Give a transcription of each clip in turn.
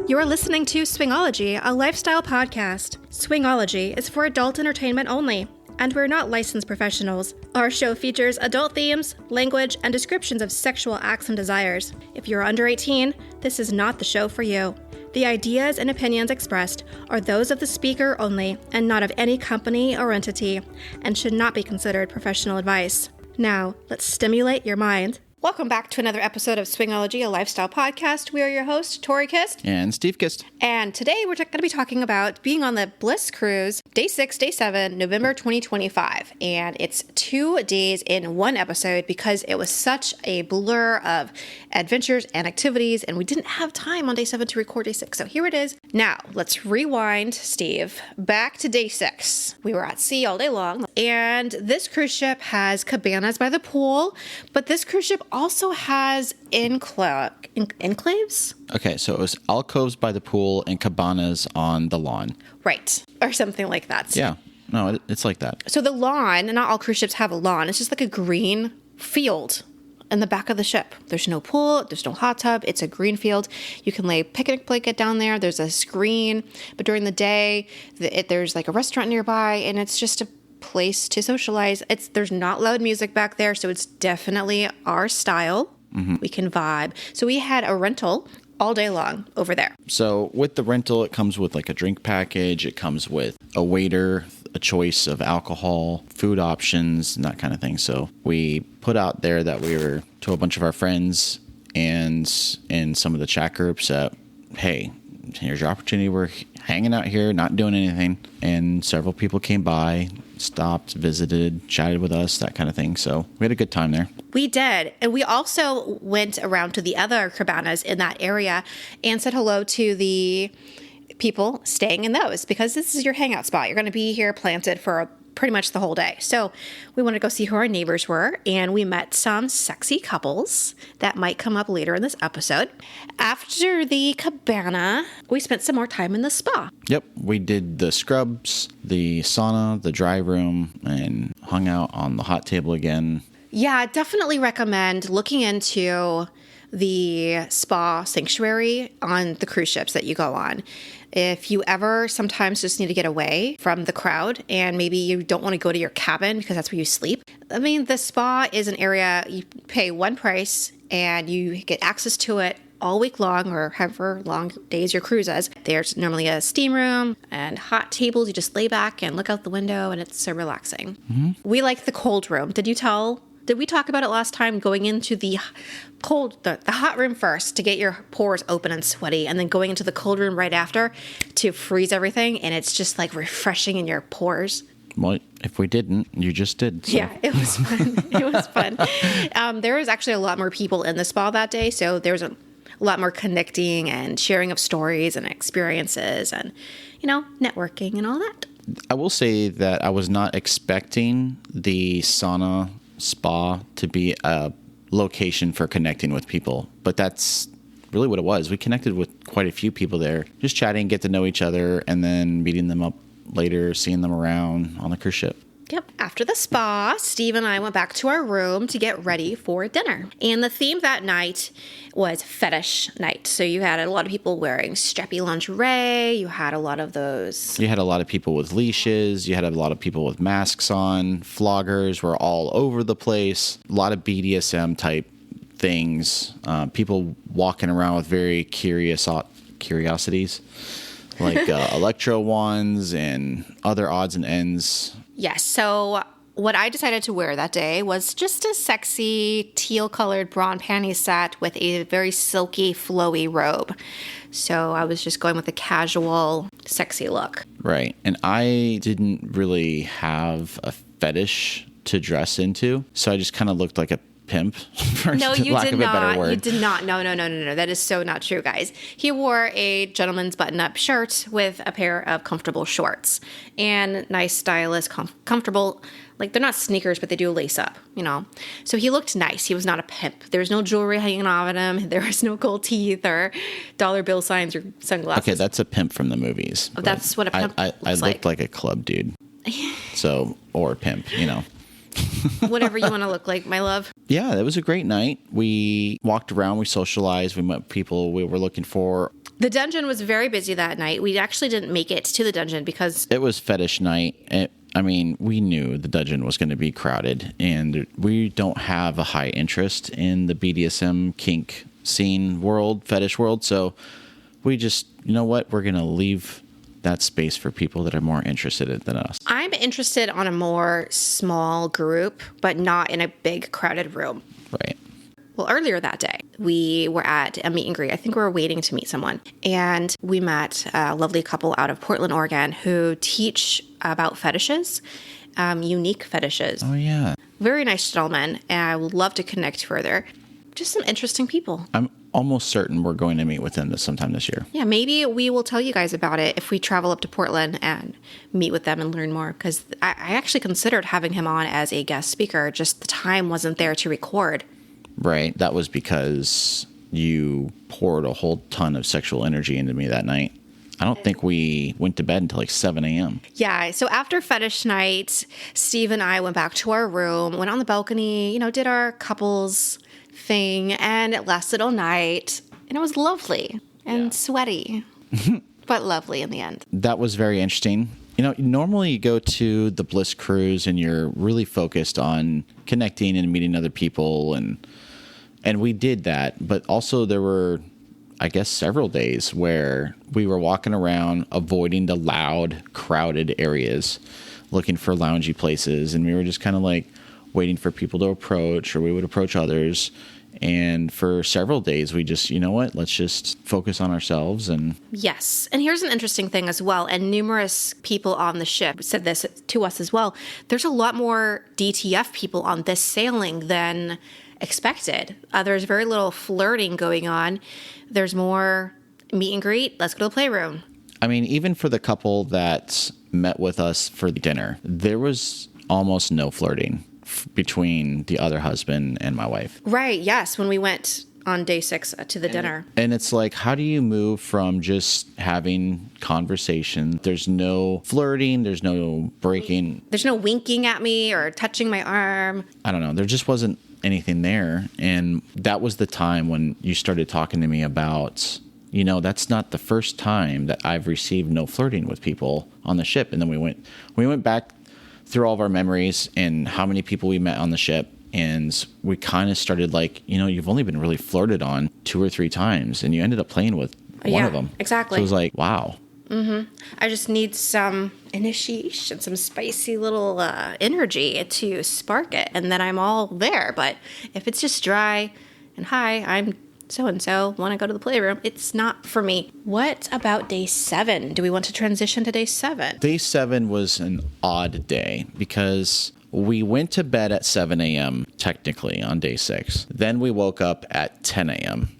You are listening to Swingology, a lifestyle podcast. Swingology is for adult entertainment only, and we're not licensed professionals. Our show features adult themes, language, and descriptions of sexual acts and desires. If you're under 18, this is not the show for you. The ideas and opinions expressed are those of the speaker only and not of any company or entity, and should not be considered professional advice. Now, let's stimulate your mind. Welcome back to another episode of Swingology, a lifestyle podcast. We are your hosts, Tori Kist. And Steve Kist. And today we're going to be talking about being on the Bliss Cruise, Day 6, Day 7, November 2025. And it's 2 days in one episode because it was such a blur of adventures and activities, and we didn't have time on Day 7 to record Day 6. So here it is. Now, let's rewind, Steve, back to Day 6. We were at sea all day long, and this cruise ship has cabanas by the pool, but this cruise ship also has enclaves? Okay, so it was alcoves by the pool and cabanas on the lawn. Right, or something like that. Yeah, no, it's like that. So the lawn, and not all cruise ships have a lawn, it's just like a green field in the back of the ship. There's no pool, there's no hot tub, it's a green field. You can lay a picnic blanket down there, there's a screen, but during the day, there's like a restaurant nearby, and it's just a place to socialize. There's not loud music back there, so it's definitely our style. Mm-hmm. We can vibe. So we had a rental all day long over there. So with the rental, it comes with like a drink package. It comes with a waiter, a choice of alcohol, food options, and that kind of thing. So we put out there that we were to a bunch of our friends and in some of the chat groups that, hey, here's your opportunity. We're hanging out here, not doing anything. And several people came by, stopped, visited, chatted with us, that kind of thing. So we had a good time there. We did. And we also went around to the other cabanas in that area and said hello to the people staying in those, because this is your hangout spot. You're going to be here planted for pretty much the whole day. So we wanted to go see who our neighbors were, and we met some sexy couples that might come up later in this episode. After the cabana, we spent some more time in the spa. Yep, we did the scrubs, the sauna, the dry room, and hung out on the hot table again. Yeah, definitely recommend looking into the spa sanctuary on the cruise ships that you go on. If you ever sometimes just need to get away from the crowd and maybe you don't want to go to your cabin because that's where you sleep. I mean, the spa is an area you pay one price and you get access to it all week long, or however long days your cruise is. There's normally a steam room and hot tables. You just lay back and look out the window, and it's so relaxing. Mm-hmm. We like the cold room. Did we talk about it last time? Going into the the hot room first to get your pores open and sweaty, and then going into the cold room right after to freeze everything, and it's just like refreshing in your pores. Well, if we didn't, you just did. So. Yeah, it was fun. It was fun. There was actually a lot more people in the spa that day, so there was a lot more connecting and sharing of stories and experiences and, networking and all that. I will say that I was not expecting the sauna spa to be a location for connecting with people, but that's really what it was. We connected with quite a few people there, just chatting, get to know each other, and then meeting them up later, seeing them around on the cruise ship. Yep. After the spa, Steve and I went back to our room to get ready for dinner. And the theme that night was fetish night. So you had a lot of people wearing strappy lingerie. You had a lot of those. You had a lot of people with leashes. You had a lot of people with masks on. Floggers were all over the place. A lot of BDSM type things. People walking around with very curiosities. Like electro wands and other odds and ends. Yes. So what I decided to wear that day was just a sexy teal-colored bra and panty set with a very silky, flowy robe. So I was just going with a casual, sexy look. Right. And I didn't really have a fetish to dress into, so I just kind of looked like a pimp, for lack of a better word. You did not. No. That is so not true, guys. He wore a gentleman's button-up shirt with a pair of comfortable shorts and nice, stylish, comfortable. Like, they're not sneakers, but they do lace up, So he looked nice. He was not a pimp. There's no jewelry hanging off at him. There was no gold teeth or dollar bill signs or sunglasses. Okay, that's a pimp from the movies. That's what a pimp looks I looked like a club dude. Or pimp, Whatever you want to look like, my love. Yeah, it was a great night. We walked around, we socialized, we met people we were looking for. The dungeon was very busy that night. We actually didn't make it to the dungeon because it was fetish night. We knew the dungeon was going to be crowded, and we don't have a high interest in the BDSM kink scene world, fetish world. So we just, you know what? We're going to leave that space for people that are more interested than us. I'm interested on a more small group, but not in a big crowded room. Right. Well, earlier that day, we were at a meet and greet. I think we were waiting to meet someone. And we met a lovely couple out of Portland, Oregon, who teach about fetishes, unique fetishes. Oh, yeah. Very nice gentlemen, and I would love to connect further. Just some interesting people. I'm almost certain we're going to meet with them sometime this year. Yeah, maybe we will tell you guys about it if we travel up to Portland and meet with them and learn more. Because I actually considered having him on as a guest speaker, just the time wasn't there to record. Right. That was because you poured a whole ton of sexual energy into me that night. I don't think we went to bed until like 7 a.m. Yeah. So after fetish night, Steve and I went back to our room, went on the balcony, did our couples thing, and it lasted all night. And it was lovely and sweaty, but lovely in the end. That was very interesting. Normally you go to the Bliss Cruise and you're really focused on connecting and meeting other people, and we did that. But also there were, I guess, several days where we were walking around avoiding the loud, crowded areas, looking for loungy places, and we were just kind of like waiting for people to approach, or we would approach others. And for several days, we just, let's just focus on ourselves. And yes. And here's an interesting thing as well. And numerous people on the ship said this to us as well. There's a lot more DTF people on this sailing than expected. There's very little flirting going on. There's more meet and greet. Let's go to the playroom. Even for the couple that met with us for dinner, there was almost no flirting between the other husband and my wife. Right. Yes. When we went on day 6 to the dinner. And it's like, how do you move from just having conversation? There's no flirting. There's no breaking. There's no winking at me or touching my arm. I don't know. There just wasn't anything there. And that was the time when you started talking to me about, that's not the first time that I've received no flirting with people on the ship. And then we went back through all of our memories and how many people we met on the ship. And we kind of started like, you've only been really flirted on 2 or 3 times, and you ended up playing with one of them. Exactly. So it was like, wow. Mm-hmm. I just need some initiation, some spicy little energy to spark it. And then I'm all there. But if it's just dry and hi, I'm so-and-so, want to go to the playroom, it's not for me. What about day 7? Do we want to transition to day 7? Day 7 was an odd day because we went to bed at 7 a.m. technically on day 6. Then we woke up at 10 a.m.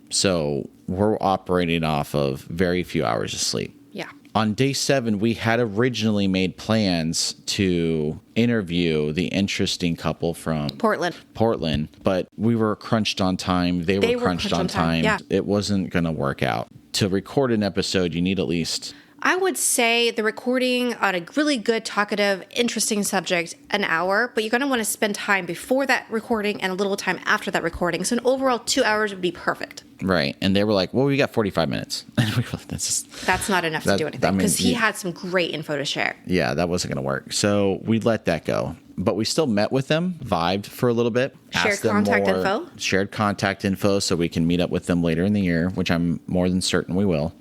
So we're operating off of very few hours of sleep. Yeah. On day 7, we had originally made plans to interview the interesting couple from Portland, but we were crunched on time. They were crunched on time. Yeah. It wasn't going to work out. To record an episode, you need at least... I would say the recording on a really good, talkative, interesting subject, an hour, but you're going to want to spend time before that recording and a little time after that recording. So an overall 2 hours would be perfect. Right. And they were like, well, we got 45 minutes. And we were like, that's not enough to do anything because he had some great info to share. Yeah, that wasn't going to work. So we let that go. But we still met with them, vibed for a little bit. Shared contact info so we can meet up with them later in the year, which I'm more than certain we will.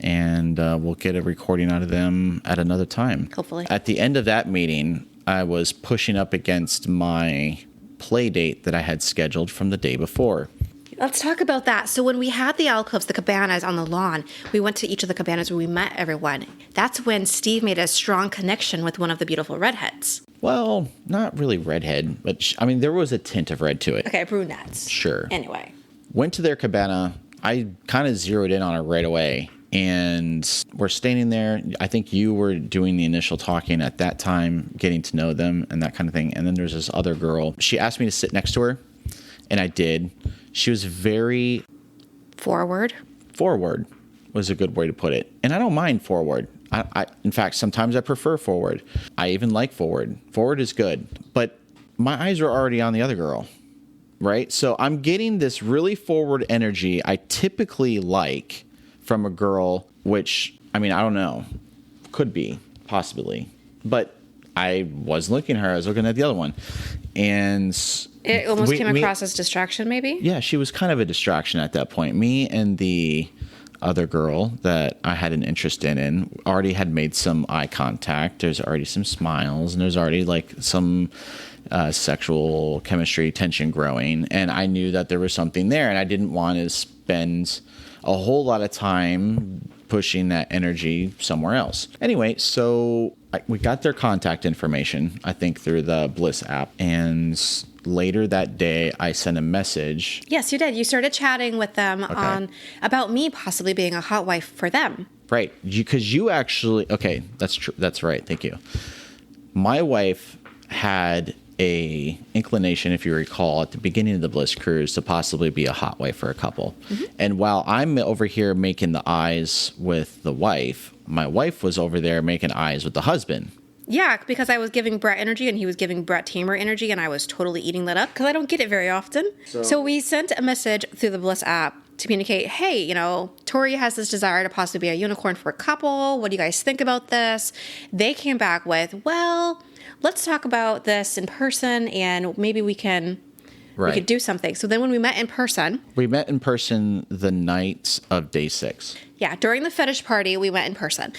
And we'll get a recording out of them at another time. Hopefully. At the end of that meeting, I was pushing up against my play date that I had scheduled from the day before. Let's talk about that. So when we had the alcoves, the cabanas on the lawn, we went to each of the cabanas where we met everyone. That's when Steve made a strong connection with one of the beautiful redheads. Well, not really redhead, but there was a tint of red to it. Okay, brunettes. Sure. Anyway. Went to their cabana. I kind of zeroed in on it right away. And we're standing there. I think you were doing the initial talking at that time, getting to know them and that kind of thing. And then there's this other girl. She asked me to sit next to her, and I did. She was very... Forward was a good way to put it. And I don't mind forward. In fact, sometimes I prefer forward. I even like forward. Forward is good. But my eyes are already on the other girl, right? So I'm getting this really forward energy I typically like from a girl, which, I mean, I don't know. Could be, possibly. But I wasn't looking at her. I was looking at the other one. And it almost came across as distraction, maybe? Yeah, she was kind of a distraction at that point. Me and the other girl that I had an interest in already had made some eye contact. There's already some smiles, and there's already like some sexual chemistry tension growing. And I knew that there was something there, and I didn't want to spend a whole lot of time pushing that energy somewhere else. Anyway, so we got their contact information, I think, through the Bliss app. And later that day, I sent a message. Yes, you did. You started chatting with them about me possibly being a hot wife for them. Right. Because you actually... Okay, that's true. That's right. Thank you. My wife had a inclination, if you recall, at the beginning of the Bliss Cruise to possibly be a hot wife for a couple. Mm-hmm. And while I'm over here making the eyes with the wife, my wife was over there making eyes with the husband. Yeah, because I was giving Brett energy and he was giving Brett Tamer energy, and I was totally eating that up because I don't get it very often. So we sent a message through the Bliss app to communicate, hey, you know, Tori has this desire to possibly be a unicorn for a couple. What do you guys think about this? They came back with, well, let's talk about this in person and maybe we could do something. So then when we met in person... We met in person the night of day 6. Yeah, during the fetish party, we went in person.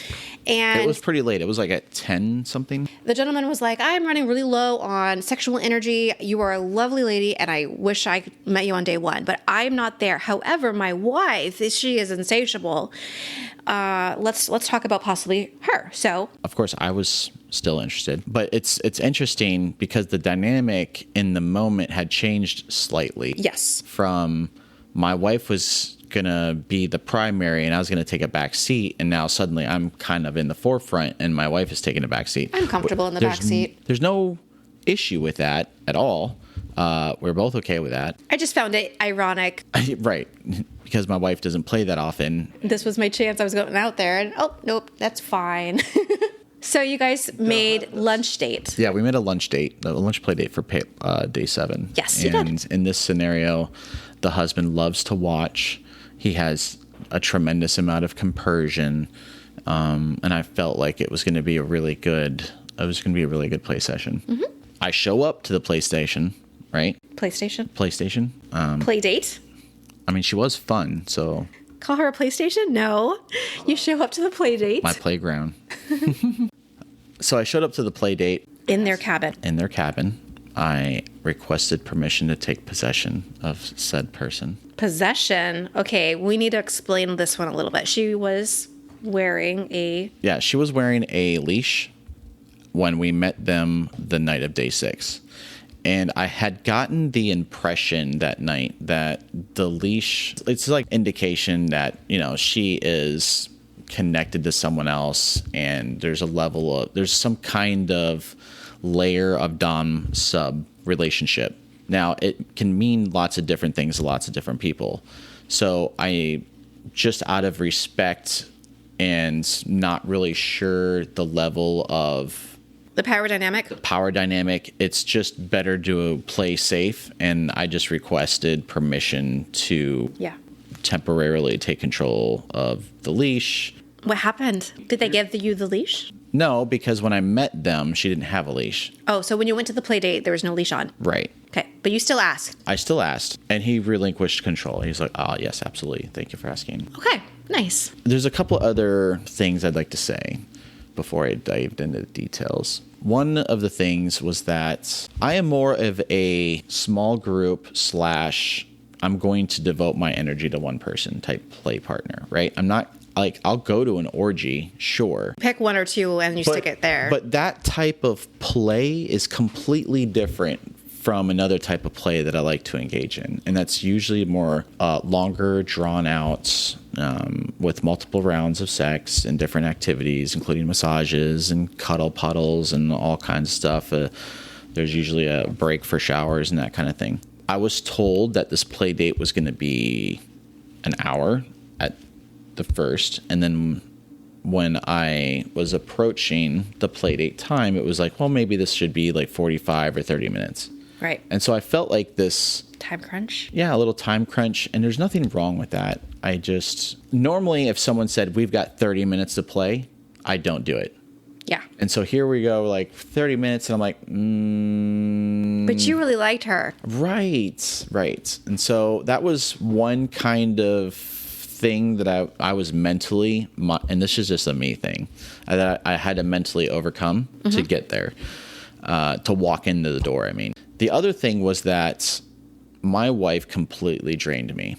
And it was pretty late. It was like at 10 something. The gentleman was like, I'm running really low on sexual energy. You are a lovely lady, and I wish I met you on day 1, but I'm not there. However, my wife, she is insatiable. Let's talk about possibly her. So, of course, I was still interested, but it's interesting because the dynamic in the moment had changed slightly. Yes. From my wife was gonna be the primary and I was gonna take a back seat, and now suddenly I'm kind of in the forefront and my wife is taking a back seat. I'm comfortable in the back seat. There's no issue with that at all. We're both okay with that. I just found it ironic. Right. Because my wife doesn't play that often. This was my chance. I was going out there and, oh, nope, that's fine. So you guys made lunch date. Yeah, we made a lunch date, a lunch play date for day 7. Yes, you did. And in this scenario, the husband loves to watch. He has a tremendous amount of compersion. And I felt like it was going to be a really good play session. Mm-hmm. I show up to the PlayStation, right? PlayStation. Play date? I mean, she was fun, so... Call her a PlayStation? No. You show up to the play date. My playground. So I showed up to the play date. In their cabin. I requested permission to take possession of said person. Possession? Okay, we need to explain this one a little bit. She was wearing a... Yeah, she was wearing a leash when we met them the night of day 6. And I had gotten the impression that night that the leash, it's like indication that, you know, she is connected to someone else and there's some kind of layer of dom sub relationship. Now, it can mean lots of different things to lots of different people. So I, just out of respect and not really sure the level of... The power dynamic, it's just better to play safe, and I just requested permission to temporarily take control of the leash. What happened? Did they give you the leash? No, because when I met them, she didn't have a leash. Oh, so when you went to the play date, there was no leash on. Right. Okay, but you still asked. I still asked, and he relinquished control. He's like, oh, yes, absolutely. Thank you for asking. Okay, nice. There's a couple other things I'd like to say before I dived into the details. One of the things was that I am more of a small group / I'm going to devote my energy to one person type play partner, right? I'm not like, I'll go to an orgy, sure. Pick one or two and stick it there. But that type of play is completely different from another type of play that I like to engage in. And that's usually more longer, drawn out, with multiple rounds of sex and different activities, including massages and cuddle puddles and all kinds of stuff. There's usually a break for showers and that kind of thing. I was told that this play date was going to be an hour at the first, and then when I was approaching the play date time, it was like, well, maybe this should be like 45 or 30 minutes. Right. And so I felt like this time crunch. Yeah, a little time crunch. And there's nothing wrong with that. I just, normally if someone said, we've got 30 minutes to play, I don't do it. Yeah. And so here we go, like 30 minutes. And I'm like, But you really liked her. Right. And so that was one kind of thing that I was mentally, and this is just a me thing, that I had to mentally overcome to get there, to walk into the door. I mean, the other thing was that my wife completely drained me.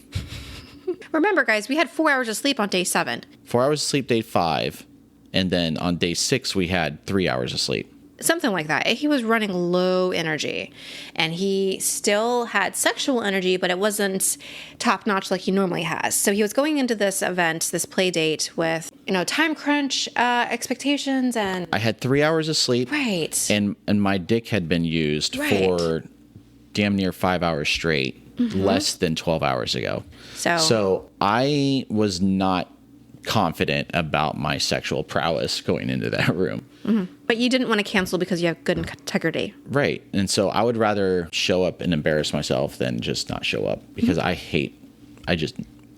Remember, guys, we had 4 hours of sleep on day 7. 4 hours of sleep day 5. And then on day 6, we had 3 hours of sleep. Something like that. He was running low energy, and he still had sexual energy, but it wasn't top notch like he normally has. So he was going into this event, this play date, with, time crunch expectations, and I had 3 hours of sleep. Right. And my dick had been used for damn near 5 hours straight, less than 12 hours ago. So I was not confident about my sexual prowess going into that room. But you didn't want to cancel because you have good integrity. Right. And so I would rather show up and embarrass myself than just not show up, because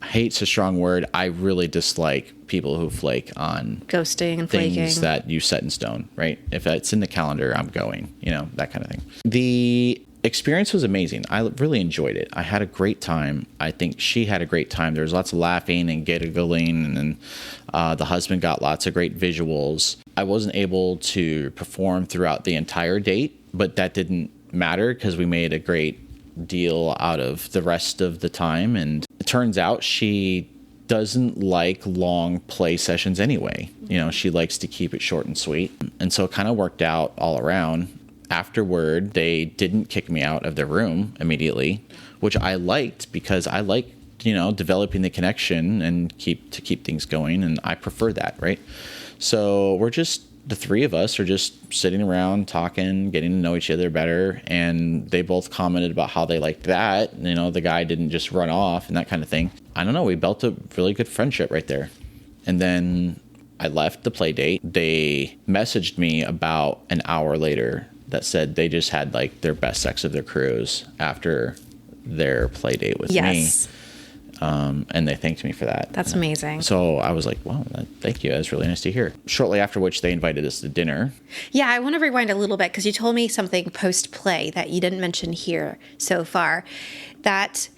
hate's a strong word. I really dislike people who flake on ghosting and things flaking that you set in stone, right? If it's in the calendar, I'm going, that kind of thing. The experience was amazing. I really enjoyed it. I had a great time. I think she had a great time. There was lots of laughing and giggling, and then the husband got lots of great visuals. I wasn't able to perform throughout the entire date, but that didn't matter because we made a great deal out of the rest of the time. And it turns out she doesn't like long play sessions anyway. She likes to keep it short and sweet. And so it kind of worked out all around. Afterward, they didn't kick me out of their room immediately, which I liked because I like, developing the connection and keep things going. And I prefer that. Right. So the three of us are just sitting around talking, getting to know each other better. And they both commented about how they liked that. The guy didn't just run off and that kind of thing. I don't know. We built a really good friendship right there. And then I left the play date. They messaged me about an hour later that said they just had like their best sex of their cruise after their play date with me. And they thanked me for that. That's amazing. So I was like, wow, thank you. That's really nice to hear. Shortly after which they invited us to dinner. Yeah, I want to rewind a little bit because you told me something post-play that you didn't mention here so far, that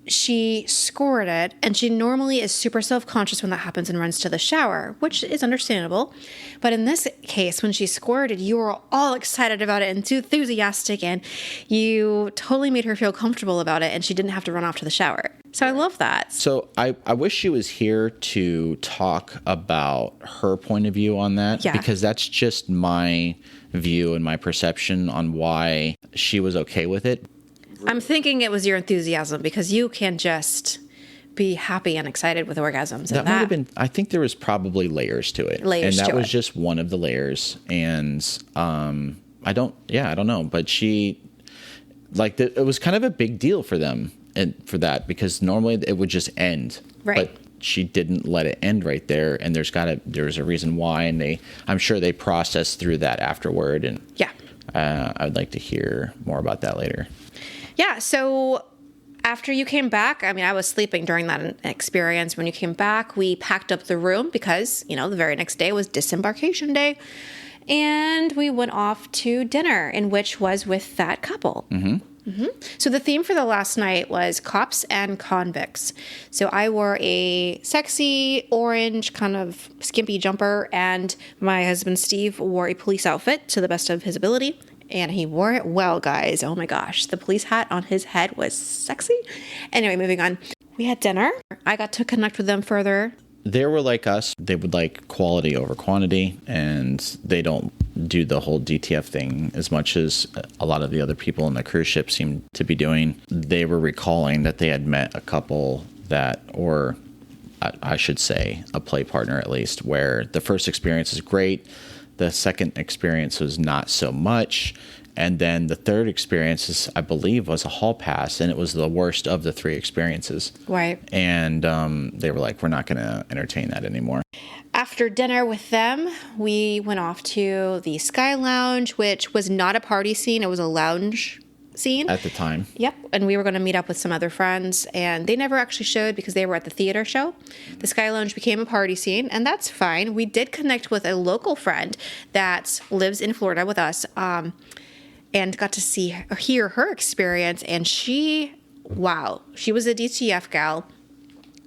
she scored it, and she normally is super self-conscious when that happens and runs to the shower, which is understandable. But in this case, when she scored it, you were all excited about it and enthusiastic, and you totally made her feel comfortable about it, and she didn't have to run off to the shower. So I love that. So I wish she was here to talk about her point of view on that, because that's just my view and my perception on why she was okay with it. I'm thinking it was your enthusiasm, because you can just be happy and excited with orgasms. That might have been, I think there was probably layers to it. And that was just one of the layers. And I don't know. But she, it was kind of a big deal for them and for that, because normally it would just end. Right. But she didn't let it end right there. And there's a reason why. And I'm sure they processed through that afterward. And I would like to hear more about that later. Yeah, so after you came back, I was sleeping during that experience. When you came back, we packed up the room because, the very next day was disembarkation day. And we went off to dinner, in which was with that couple. So the theme for the last night was cops and convicts. So I wore a sexy orange kind of skimpy jumper, and my husband Steve wore a police outfit to the best of his ability. And he wore it well, guys. Oh my gosh. The police hat on his head was sexy. Anyway, moving on. We had dinner. I got to connect with them further. They were like us. They would like quality over quantity, and they don't do the whole DTF thing as much as a lot of the other people on the cruise ship seem to be doing. They were recalling that they had met a couple or I should say a play partner at least, where the first experience is great. The second experience was not so much. And then the third experience, I believe, was a hall pass, and it was the worst of the 3 experiences. Right. And they were like, we're not going to entertain that anymore. After dinner with them, we went off to the Sky Lounge, which was not a party scene. It was a lounge scene. At the time. Yep. And we were going to meet up with some other friends, and they never actually showed because they were at the theater show. The Sky Lounge became a party scene, and that's fine. We did connect with a local friend that lives in Florida with us, and got to hear her experience. And she was a DTF gal.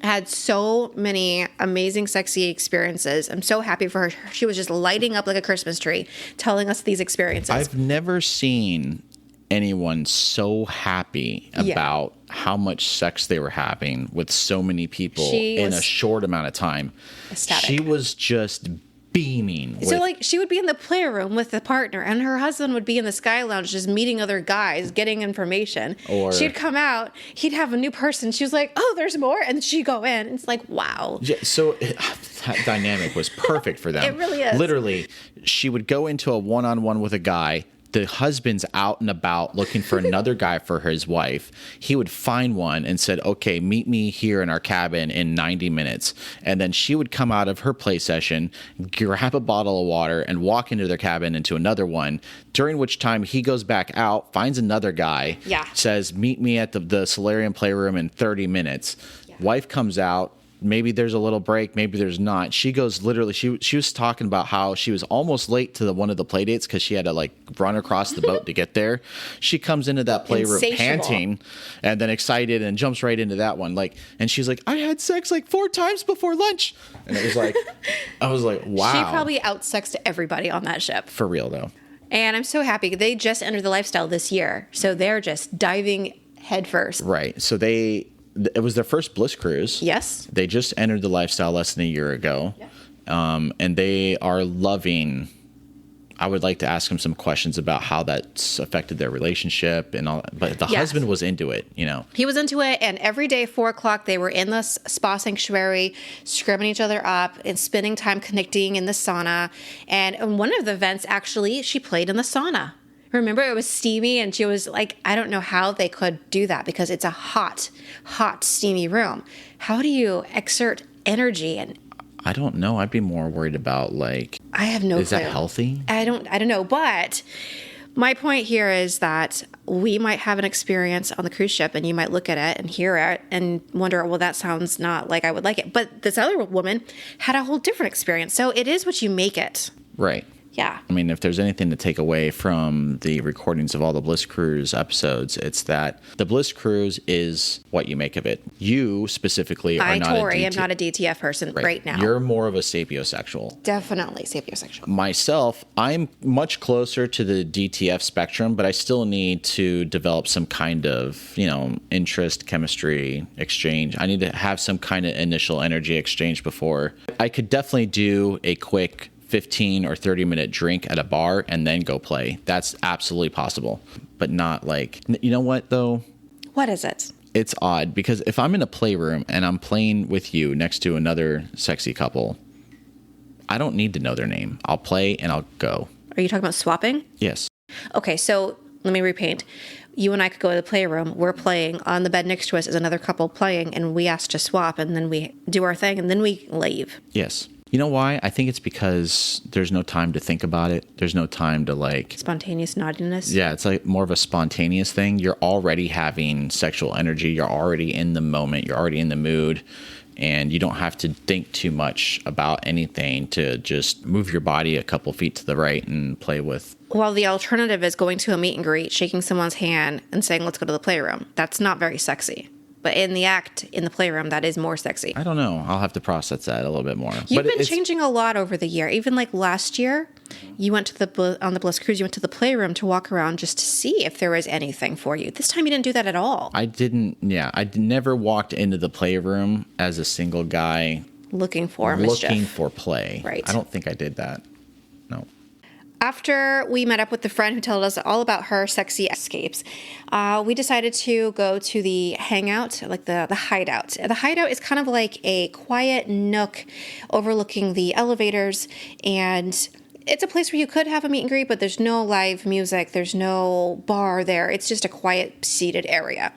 Had so many amazing, sexy experiences. I'm so happy for her. She was just lighting up like a Christmas tree, telling us these experiences. I've never seen anyone so happy about how much sex they were having with so many people in a short amount of time. Ecstatic. She was just beaming. So, like, she would be in the playroom with the partner, and her husband would be in the Sky Lounge just meeting other guys, getting information. Or she'd come out, he'd have a new person. She was like, oh, there's more. And she'd go in. It's like, wow. Yeah, so that dynamic was perfect for them. It really is. Literally, she would go into a one-on-one with a guy. The husband's out and about looking for another guy for his wife. He would find one and said, okay, meet me here in our cabin in 90 minutes. And then she would come out of her play session, grab a bottle of water, and walk into their cabin into another one, during which time he goes back out, finds another guy, says, meet me at the solarium playroom in 30 minutes. Yeah. Wife comes out. Maybe there's a little break, maybe there's not. She goes literally, she was talking about how she was almost late to one of the play dates because she had to like run across the boat to get there. She comes into that playroom panting and then excited and jumps right into that one. And she's like, I had sex like 4 times before lunch. And it was like, I was like, wow. She probably outsexed everybody on that ship. For real though. And I'm so happy. They just entered the lifestyle this year. So they're just diving headfirst. Right. So it was their first Bliss Cruise. Yes. They just entered the lifestyle less than a year ago. Yeah. And they are loving. I would like to ask them some questions about how that's affected their relationship and all that. But the husband was into it, He was into it. And every day, 4:00, they were in the spa sanctuary, scrubbing each other up and spending time connecting in the sauna. And in one of the events, actually, she played in the sauna. Remember, it was steamy, and she was like, I don't know how they could do that because it's a hot, steamy room. How do you exert energy? And I don't know. I'd be more worried about I have no clue. Is that healthy? I don't know. But my point here is that we might have an experience on the cruise ship, and you might look at it and hear it and wonder, well, that sounds not like I would like it. But this other woman had a whole different experience. So it is what you make it. Right. Yeah. I mean, if there's anything to take away from the recordings of all the Bliss Cruise episodes, it's that the Bliss Cruise is what you make of it. You specifically are not Tori, I'm not a DTF person right now. You're more of a sapiosexual. Definitely sapiosexual. Myself, I'm much closer to the DTF spectrum, but I still need to develop some kind of, interest, chemistry exchange. I need to have some kind of initial energy exchange before. I could definitely do a quick 15 or 30-minute drink at a bar and then go play. That's absolutely possible, but not you know what though? What is it? It's odd because if I'm in a playroom and I'm playing with you next to another sexy couple, I don't need to know their name. I'll play and I'll go. Are you talking about swapping? Yes. Okay, so let me repaint. You and I could go to the playroom. We're playing. On the bed next to us is another couple playing, and we ask to swap, and then we do our thing, and then we leave. Yes. You know why? I think it's because there's no time to think about it. There's no time to Spontaneous naughtiness? Yeah, it's more of a spontaneous thing. You're already having sexual energy. You're already in the moment. You're already in the mood. And you don't have to think too much about anything to just move your body a couple feet to the right and play with. Well, the alternative is going to a meet and greet, shaking someone's hand, and saying, let's go to the playroom. That's not very sexy. But in the act, in the playroom, that is more sexy. I don't know. I'll have to process that a little bit more. You've been changing a lot over the year. Even last year, you went to on the Bliss Cruise, you went to the playroom to walk around just to see if there was anything for you. This time you didn't do that at all. I didn't. Yeah, I never walked into the playroom as a single guy looking for mischief. Looking for play. Right. I don't think I did that. No. After we met up with the friend who told us all about her sexy escapes, we decided to go to the hangout, the hideout. The hideout is kind of like a quiet nook overlooking the elevators, and it's a place where you could have a meet and greet, but there's no live music, there's no bar there. It's just a quiet seated area.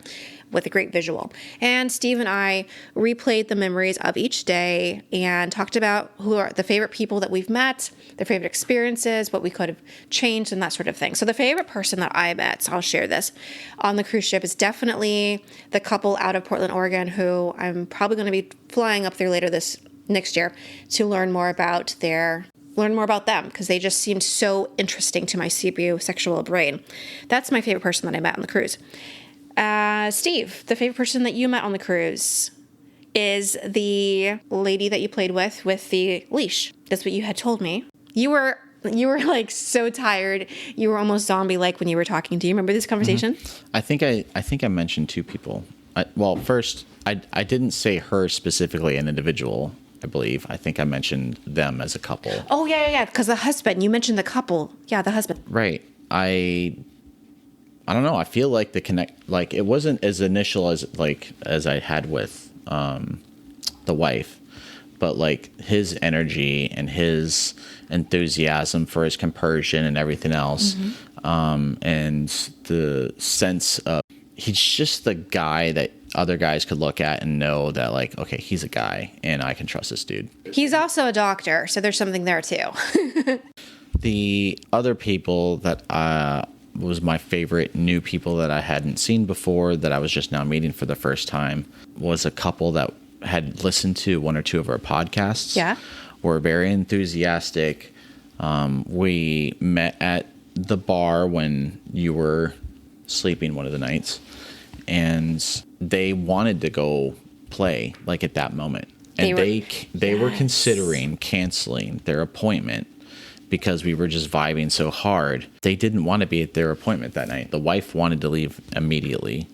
with a great visual. And Steve and I replayed the memories of each day and talked about who are the favorite people that we've met, their favorite experiences, what we could have changed, and that sort of thing. So the favorite person that I met, so I'll share this, on the cruise ship is definitely the couple out of Portland, Oregon, who I'm probably going to be flying up there later next year to learn more about them, because they just seemed so interesting to my sapiosexual brain. That's my favorite person that I met on the cruise. Steve, the favorite person that you met on the cruise is the lady that you played with the leash. That's what you had told me. You were like so tired. You were almost zombie-like when you were talking. Do you remember this conversation? Mm-hmm. I think I mentioned two people. First, I didn't say her specifically, an individual, I believe. I think I mentioned them as a couple. Oh, yeah. Because the husband, you mentioned the couple. Yeah, the husband. Right. I don't know. I feel like it wasn't as initial as I had with the wife, but like his energy and his enthusiasm for his compersion and everything else, and the sense of he's just the guy that other guys could look at and know that, like, okay, he's a guy and I can trust this dude. He's also a doctor, so there's something there too. The other people that was my favorite new people that I hadn't seen before, that I was just now meeting for the first time, was a couple that had listened to one or two of our podcasts. Yeah. Were very enthusiastic. We met at the bar when you were sleeping one of the nights, and they wanted to go play like at that moment. And they were considering canceling their appointment because we were just vibing so hard. They didn't want to be at their appointment that night. The wife wanted to leave immediately.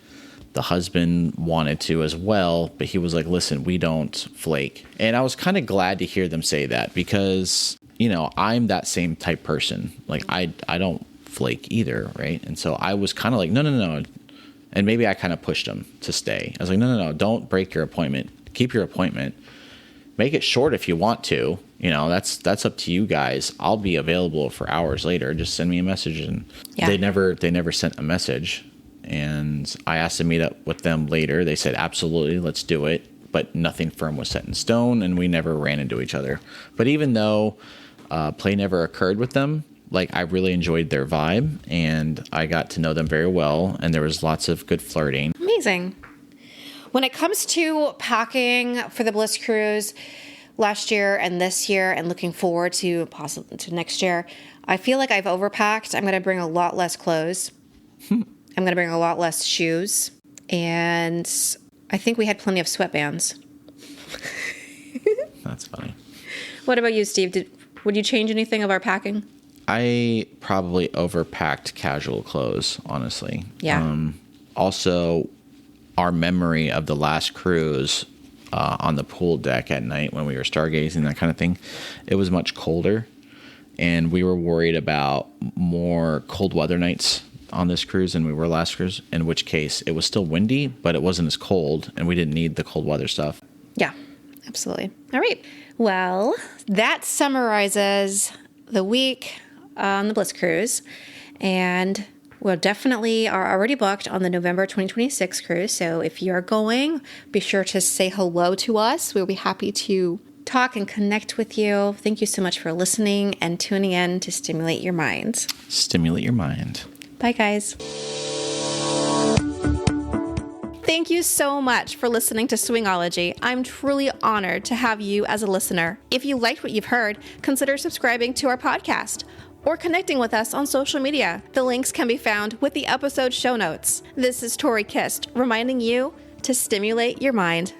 The husband wanted to as well, but he was like, listen, we don't flake. And I was kind of glad to hear them say that, because, you know, I'm that same type person. Like, I don't flake either, right? And so I was kind of like, no. And maybe I kind of pushed them to stay. I was like, no, don't break your appointment. Keep your appointment. Make it short if you want to. You know, that's up to you guys. I'll be available for hours later. Just send me a message. And they never sent a message. And I asked to meet up with them later. They said, absolutely, let's do it. But nothing firm was set in stone, and we never ran into each other. But even though play never occurred with them, like, I really enjoyed their vibe, and I got to know them very well, and there was lots of good flirting. Amazing. When it comes to packing for the Bliss Cruise last year and this year, and looking forward to possibly to next year, I feel like I've overpacked. I'm going to bring a lot less clothes. I'm going to bring a lot less shoes. And I think we had plenty of sweatbands. That's funny. What about you, Steve? Would you change anything of our packing? I probably overpacked casual clothes, honestly. Yeah. Also, our memory of the last cruise on the pool deck at night when we were stargazing, that kind of thing, it was much colder. And we were worried about more cold weather nights on this cruise than we were last cruise, in which case it was still windy, but it wasn't as cold, and we didn't need the cold weather stuff. Yeah, absolutely. All right. Well, that summarizes the week on the Bliss Cruise, and we definitely are already booked on the November 2026 cruise. So if you're going, be sure to say hello to us. We'll be happy to talk and connect with you. Thank you so much for listening and tuning in to Stimulate Your Mind. Stimulate your mind. Bye, guys. Thank you so much for listening to Swingology. I'm truly honored to have you as a listener. If you liked what you've heard, consider subscribing to our podcast or connecting with us on social media. The links can be found with the episode show notes. This is Tori Kist, reminding you to stimulate your mind.